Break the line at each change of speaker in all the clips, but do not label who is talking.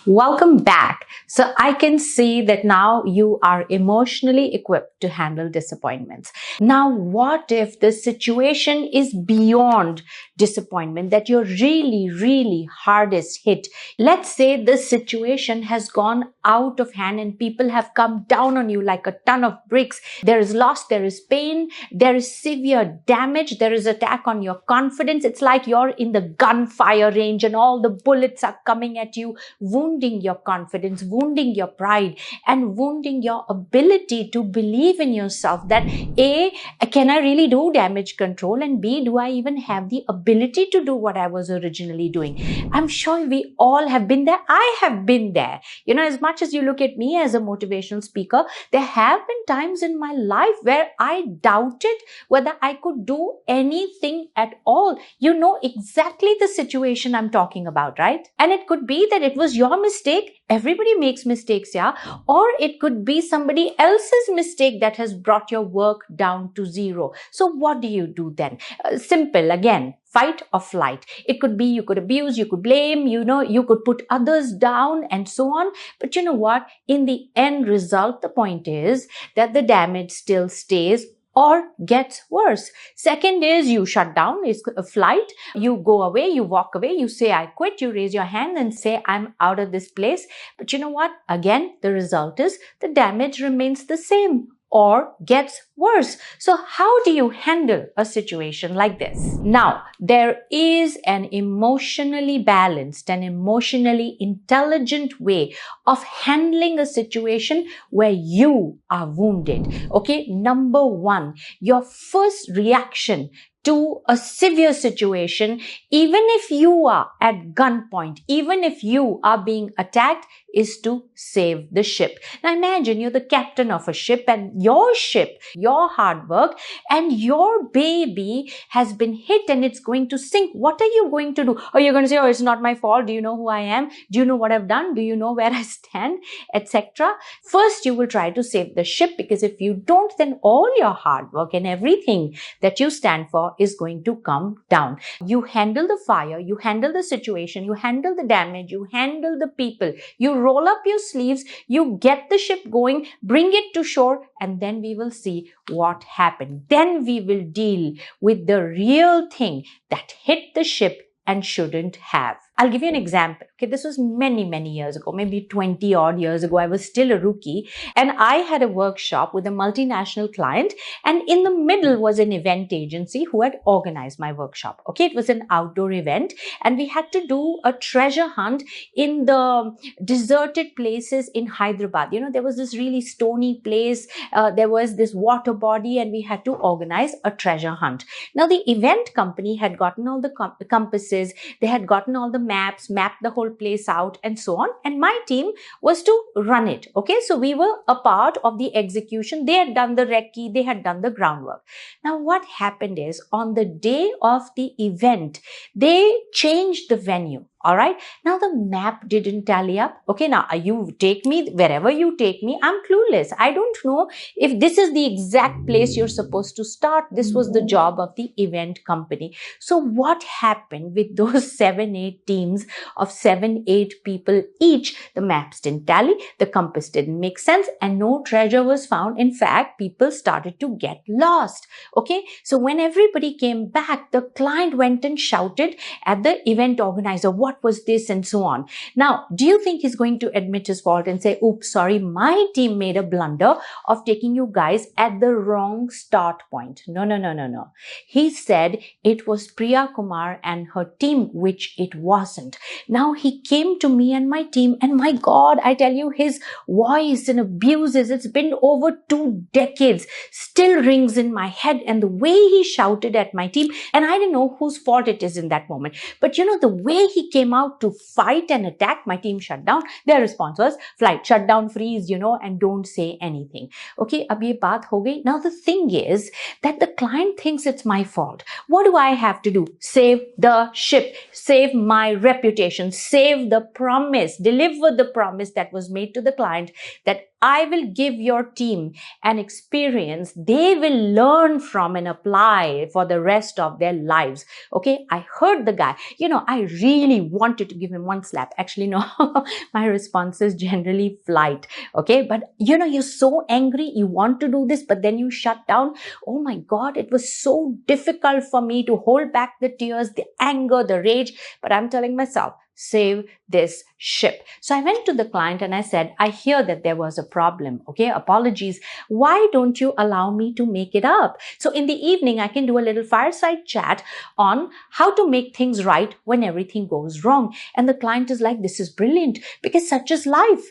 Welcome back. So I can see that now you are emotionally equipped to handle disappointments. Now, what if the situation is beyond disappointment, that you're really hardest hit? Let's say the situation has gone out of hand and people have come down on you like a ton of bricks. There is loss, there is pain, there is severe damage, there is attack on your confidence. It's like you're in the gunfire range and all the bullets are coming at you, wounding your confidence, wounding your pride, and wounding your ability to believe in yourself that A, can I really do damage control? And B, do I even have the ability to do what I was originally doing? I'm sure we all have been there. I have been there. As much as you look at me as a motivational speaker, there have been times in my life where I doubted whether I could do anything at all. You know exactly the situation I'm talking about, right? And it could be that it was your mistake. Everybody makes mistakes, yeah? Or it could be somebody else's mistake that has brought your work down to zero. So what do you do then? Simple, again. Fight or flight. It could be you could abuse, you could blame, you could put others down and so on. But you know what? In the end result, the point is that the damage still stays or gets worse. Second is you shut down, it's a flight. You go away, you walk away, you say, I quit, you raise your hand and say, I'm out of this place. But you know what? Again, the result is the damage remains the same or gets worse. So how do you handle a situation like this? Now, there is an emotionally balanced and emotionally intelligent way of handling a situation where you are wounded. Okay, number one, your first reaction to a severe situation, even if you are at gunpoint, even if you are being attacked, is to save the ship. Now imagine you're the captain of a ship and your ship, your hard work, and your baby has been hit and it's going to sink. What are you going to do? Are you going to say, oh, it's not my fault? Do you know who I am? Do you know what I've done? Do you know where I stand? Etc. First, you will try to save the ship, because if you don't, then all your hard work and everything that you stand for is going to come down. You handle the fire, you handle the situation, you handle the damage, you handle the people, you roll up your sleeves, you get the ship going, bring it to shore, and then we will see what happened. Then we will deal with the real thing that hit the ship and shouldn't have. I'll give you an example. Okay, this was many years ago, maybe 20 odd years ago. I was still a rookie and I had a workshop with a multinational client, and in the middle was an event agency who had organized my workshop. Okay, it was an outdoor event and we had to do a treasure hunt in the deserted places in Hyderabad. There was this really stony place. There was this water body and we had to organize a treasure hunt. Now the event company had gotten all the compasses. They had gotten all the maps, mapped the whole place out and so on. And my team was to run it. Okay, so we were a part of the execution. They had done the recce, they had done the groundwork. Now what happened is, on the day of the event, they changed the venue. All right. Now the map didn't tally up. Okay. Now you take me wherever you take me. I'm clueless. I don't know if this is the exact place you're supposed to start. This was the job of the event company. So what happened with those 7-8 teams of 7-8 people each? The maps didn't tally. The compass didn't make sense and no treasure was found. In fact, people started to get lost. Okay. So when everybody came back, the client went and shouted at the event organizer, what was this and so on. Now, do you think he's going to admit his fault and say, oops, sorry, my team made a blunder of taking you guys at the wrong start point? No. He said it was Priya Kumar and her team, which it wasn't. Now he came to me and my team, and my God, I tell you, his voice and abuses, it's been over 2 decades, still rings in my head. And the way he shouted at my team, and I didn't know whose fault it is in that moment, but the way he came out to fight and attack, my team shut down. Their response was flight, shut down, freeze, and don't say anything. Okay, ab ye baat ho gayi. Now the thing is that the client thinks it's my fault. What do I have to do? Save the ship, save my reputation, save the promise, deliver the promise that was made to the client that I will give your team an experience they will learn from and apply for the rest of their lives. Okay, I heard the guy. I really wanted to give him one slap. Actually, no, my response is generally flight. Okay, but you're so angry, you want to do this, but then you shut down. Oh my God, it was so difficult for me to hold back the tears, the anger, the rage. But I'm telling myself, save this ship. So I went to the client and I said, I hear that there was a problem. Okay, apologies. Why don't you allow me to make it up? So in the evening, I can do a little fireside chat on how to make things right when everything goes wrong. And the client is like, this is brilliant, because such is life.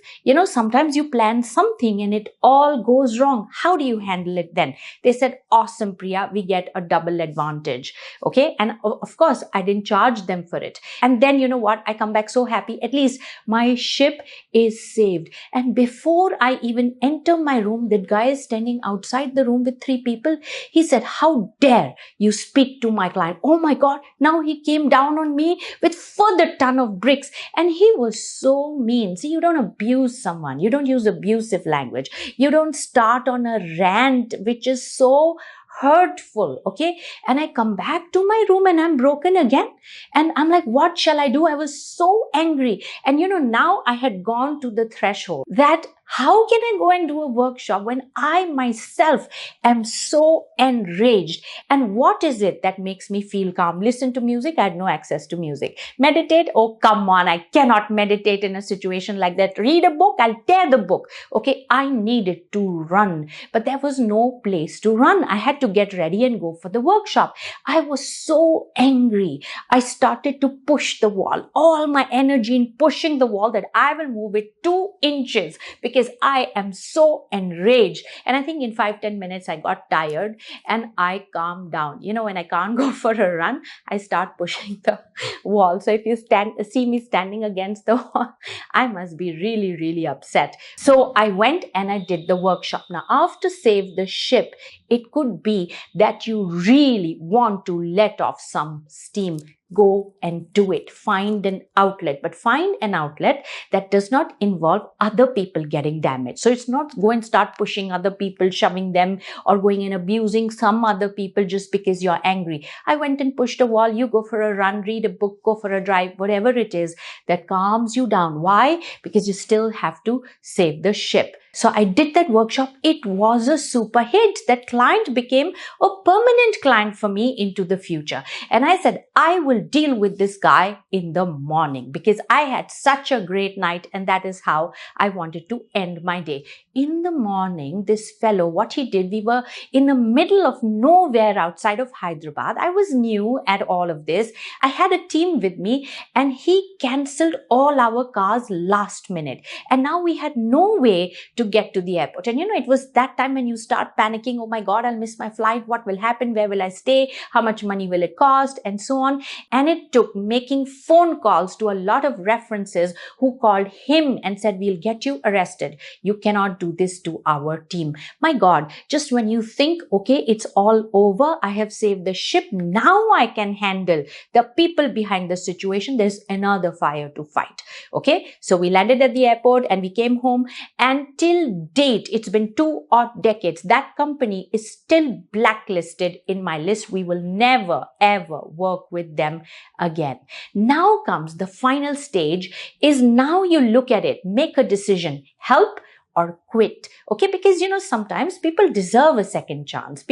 Sometimes you plan something and it all goes wrong. How do you handle it then? They said, awesome, Priya, we get a double advantage. Okay. And of course, I didn't charge them for it. And then you know what? I come back so happy. At least my ship is saved. And before I even enter my room, that guy is standing outside the room with 3 people. He said, how dare you speak to my client? Oh my God. Now he came down on me with further ton of bricks. And he was so mean. See, you don't abuse someone. You don't use abusive language. You don't start on a rant, which is so hurtful. Okay. And I come back to my room and I'm broken again. And I'm like, what shall I do? I was so angry. And now I had gone to the threshold that how can I go and do a workshop when I myself am so enraged? And what is it that makes me feel calm? Listen to music. I had no access to music. Meditate. Oh, come on. I cannot meditate in a situation like that. Read a book. I'll tear the book. Okay. I needed to run, but there was no place to run. I had to get ready and go for the workshop. I was so angry. I started to push the wall, all my energy in pushing the wall that I will move it 2 inches because I am so enraged. And I think in 5-10 minutes, I got tired and I calmed down. When I can't go for a run, I start pushing the wall. So if you see me standing against the wall, I must be really, really upset. So I went and I did the workshop. Now, after Save the Ship, it could be that you really want to let off some steam. Go and do it. Find an outlet, but find an outlet that does not involve other people getting damaged. So it's not go and start pushing other people, shoving them, or going and abusing some other people just because you're angry. I went and pushed a wall. You go for a run, read a book, go for a drive, whatever it is that calms you down. Why? Because you still have to save the ship. So I did that workshop. It was a super hit. That client became a permanent client for me into the future. And I said, I will deal with this guy in the morning because I had such a great night. And that is how I wanted to end my day. In the morning, this fellow, what he did, we were in the middle of nowhere outside of Hyderabad. I was new at all of this. I had a team with me and he cancelled all our cars last minute. And now we had no way to get to the airport. And it was that time when you start panicking. Oh my God, I'll miss my flight. What will happen? Where will I stay? How much money will it cost? And so on. And it took making phone calls to a lot of references who called him and said, we'll get you arrested. You cannot do this to our team. My God, just when you think, okay, it's all over. I have saved the ship. Now I can handle the people behind the situation. There's another fire to fight. Okay. So we landed at the airport and we came home, and till date, it's been 2 odd decades. That company is still blacklisted in my list. We will never, ever work with them again. Now comes the final stage is now you look at it, make a decision, help or quit. Okay, because sometimes people deserve a second chance.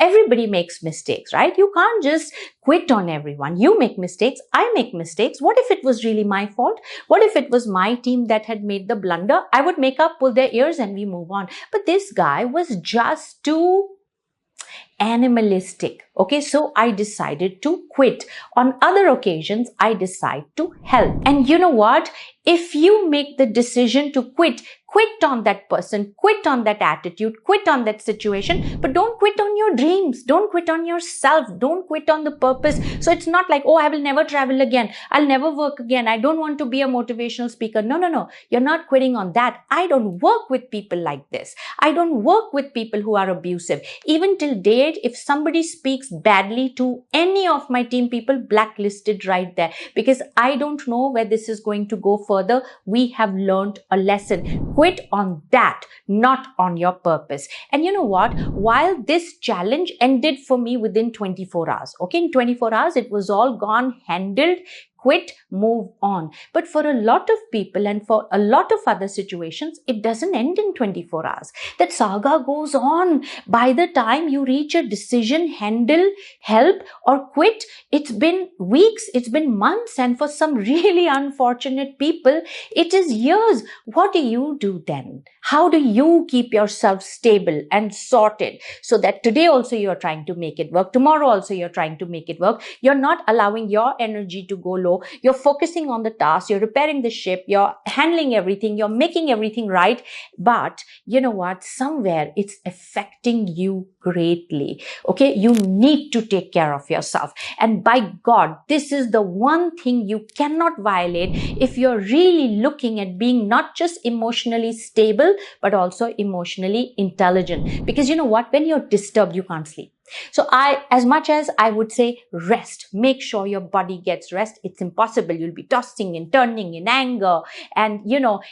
Everybody makes mistakes, right? You can't just quit on everyone. You make mistakes, I make mistakes. What if it was really my fault? What if it was my team that had made the blunder? I would make up, pull their ears, and we move on. But this guy was just too animalistic. Okay, so I decided to quit. On other occasions, I decide to help. And you know what? If you make the decision to quit on that person, quit on that attitude, quit on that situation, but don't quit on your dreams. Don't quit on yourself. Don't quit on the purpose. So it's not like, oh, I will never travel again. I'll never work again. I don't want to be a motivational speaker. No. You're not quitting on that. I don't work with people like this. I don't work with people who are abusive. Even till date, if somebody speaks speaks badly to any of my team people, blacklisted right there, because I don't know where this is going to go further. We have learned a lesson. Quit on that, not on your purpose. And you know what? While this challenge ended for me within 24 hours, okay, in 24 hours, it was all gone, handled, quit, move on. But for a lot of people and for a lot of other situations, it doesn't end in 24 hours. That saga goes on. By the time you reach a decision, handle, help, or quit, it's been weeks, it's been months, and for some really unfortunate people, it is years. What do you do then? How do you keep yourself stable and sorted so that today also you're trying to make it work, tomorrow also you're trying to make it work, you're not allowing your energy to go low, you're focusing on the task, you're repairing the ship, you're handling everything, you're making everything right. But you know what? Somewhere it's affecting you greatly. Okay, you need to take care of yourself. And by God, this is the one thing you cannot violate if you're really looking at being not just emotionally stable, but also emotionally intelligent. Because you know what? When you're disturbed, you can't sleep. So as much as I would say rest, make sure your body gets rest. It's impossible. You'll be tossing and turning in anger and,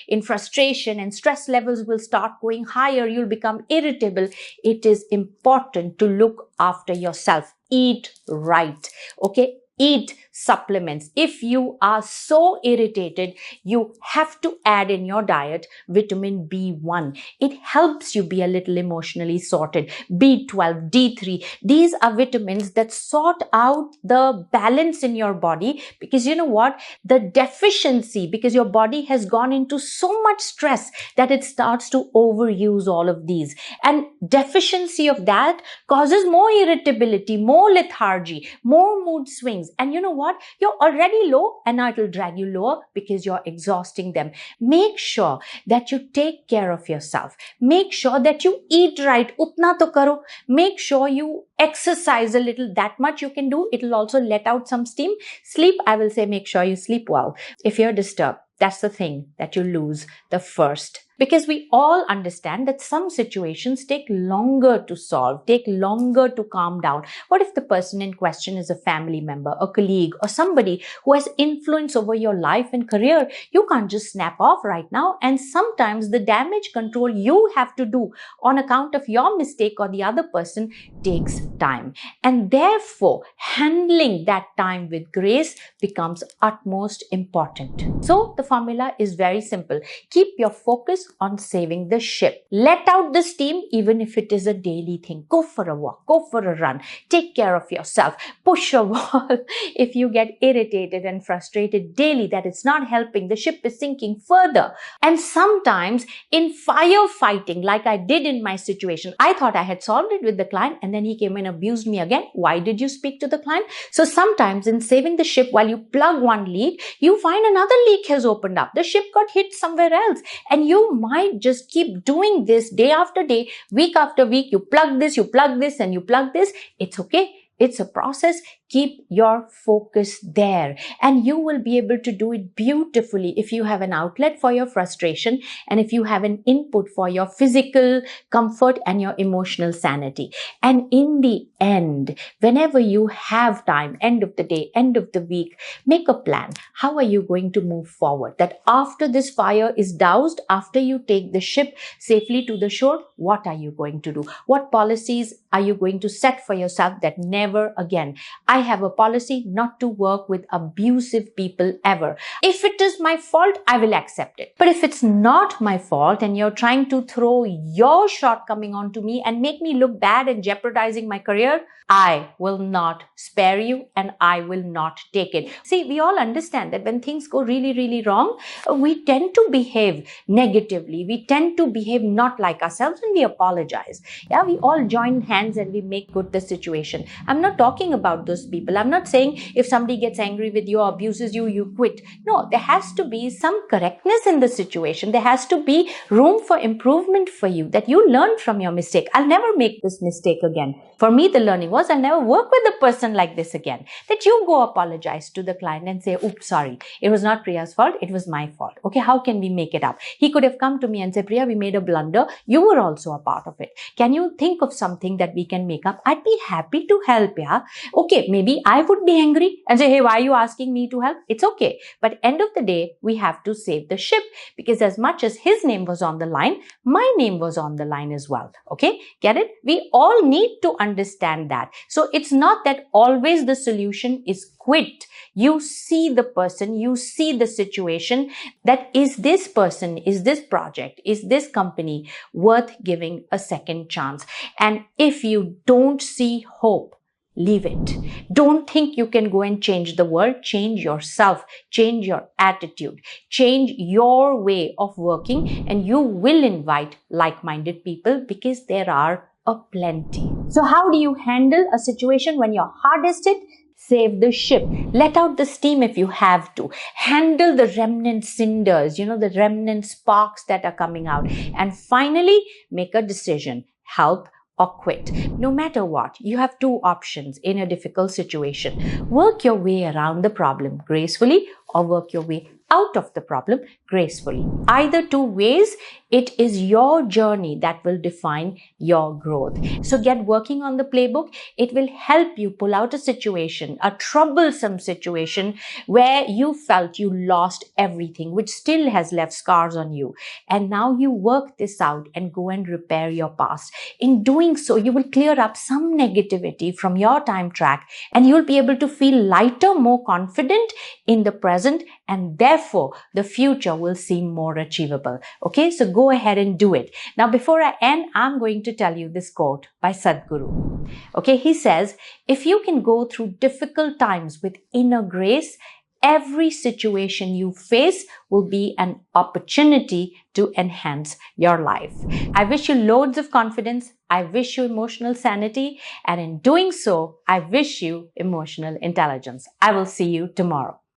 in frustration, and stress levels will start going higher. You'll become irritable. It is important to look after yourself. Eat right. Okay. Eat supplements. If you are so irritated, you have to add in your diet vitamin B1. It helps you be a little emotionally sorted. B12, D3. These are vitamins that sort out the balance in your body, because you know what? The deficiency, because your body has gone into so much stress that it starts to overuse all of these. And deficiency of that causes more irritability, more lethargy, more mood swings. And you know what? You're already low, and now it will drag you lower because you're exhausting them. Make sure that you take care of yourself. Make sure that you eat right. Utna to karo. Make sure you exercise a little. That much you can do. It'll also let out some steam. Sleep, I will say, make sure you sleep well. If you're disturbed, that's the thing that you lose the first. Because we all understand that some situations take longer to solve, take longer to calm down. What if the person in question is a family member, a colleague, or somebody who has influence over your life and career? You can't just snap off right now. And sometimes the damage control you have to do on account of your mistake or the other person takes time. And therefore, handling that time with grace becomes utmost important. So the formula is very simple. Keep your focus on saving the ship. Let out the steam, even if it is a daily thing. Go for a walk, go for a run, take care of yourself, push a wall. If you get irritated and frustrated daily that it's not helping, the ship is sinking further. And sometimes in firefighting, like I did in my situation, I thought I had solved it with the client, and then he came and abused me again. Why did you speak to the client? So sometimes in saving the ship, while you plug one leak, you find another leak has opened up. The ship got hit somewhere else, and you might just keep doing this day after day, week after week. You plug this, and you plug this. It's okay. It's a process. Keep your focus there, and you will be able to do it beautifully if you have an outlet for your frustration, and if you have an input for your physical comfort and your emotional sanity. And in the end, whenever you have time, end of the day, end of the week, make a plan. How are you going to move forward? That after this fire is doused, after you take the ship safely to the shore, what are you going to do? What policies are you going to set for yourself that never again? I have a policy not to work with abusive people ever. If it is my fault, I will accept it. But if it's not my fault and you're trying to throw your shortcoming onto me and make me look bad and jeopardizing my career, I will not spare you, and I will not take it. See, we all understand that when things go really, really wrong, we tend to behave negatively. We tend to behave not like ourselves, and we apologize. Yeah, we all join hands and we make good the situation. I'm not talking about those those people. I'm not saying if somebody gets angry with you or abuses you, you quit. No, there has to be some correctness in the situation. There has to be room for improvement for you, that you learn from your mistake. I'll never make this mistake again. For me, the learning was I'll never work with a person like this again. That you go apologize to the client and say, oops, sorry, it was not Priya's fault, it was my fault. Okay, how can we make it up? He could have come to me and said, Priya, we made a blunder. You were also a part of it. Can you think of something that we can make up? I'd be happy to help, yeah. Okay, maybe I would be angry and say, hey, why are you asking me to help? It's okay. But end of the day, we have to save the ship, because as much as his name was on the line, my name was on the line as well. Okay, get it? We all need to understand that. So it's not that always the solution is quit. You see the person, you see the situation, that is this person, is this project, is this company worth giving a second chance? And if you don't see hope, leave it. Don't think you can go and change the world. Change yourself, change your attitude, change your way of working, and you will invite like-minded people, because there are aplenty. So how do you handle a situation when your heart is hit? Save the ship. Let out the steam if you have to. Handle the remnant cinders, the remnant sparks that are coming out. And finally, make a decision. Help or quit. No matter what, you have two options in a difficult situation. Work your way around the problem gracefully, or work your way out of the problem gracefully. Either two ways, it is your journey that will define your growth. So get working on the playbook. It will help you pull out a situation, a troublesome situation where you felt you lost everything, which still has left scars on you. And now you work this out and go and repair your past. In doing so, you will clear up some negativity from your time track, and you'll be able to feel lighter, more confident in the present, and therefore the future will seem more achievable. Okay, so go ahead and do it. Now, before I end, I'm going to tell you this quote by Sadhguru. Okay, he says, if you can go through difficult times with inner grace, every situation you face will be an opportunity to enhance your life. I wish you loads of confidence. I wish you emotional sanity. And in doing so, I wish you emotional intelligence. I will see you tomorrow.